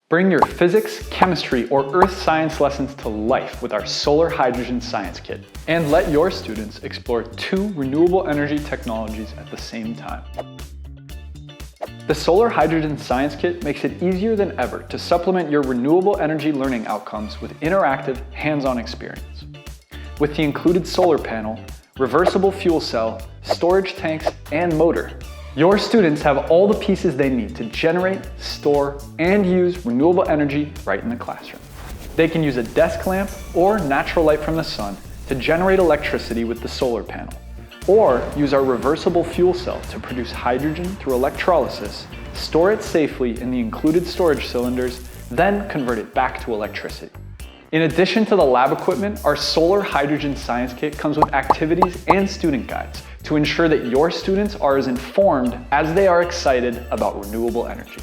Bring your physics, chemistry, or earth science lessons to life with our Solar Hydrogen Science Kit. And let your students explore 2 renewable energy technologies at the same time. The Solar Hydrogen Science Kit makes it easier than ever to supplement your renewable energy learning outcomes with interactive, hands-on experience. With the included solar panel, reversible fuel cell, storage tanks, and motor, your students have all the pieces they need to generate, store, and use renewable energy right in the classroom. They can use a desk lamp or natural light from the sun to generate electricity with the solar panel, or use our reversible fuel cell to produce hydrogen through electrolysis, store it safely in the included storage cylinders, then convert it back to electricity. In addition to the lab equipment, our Solar Hydrogen Science Kit comes with activities and student guides to ensure that your students are as informed as they are excited about renewable energy.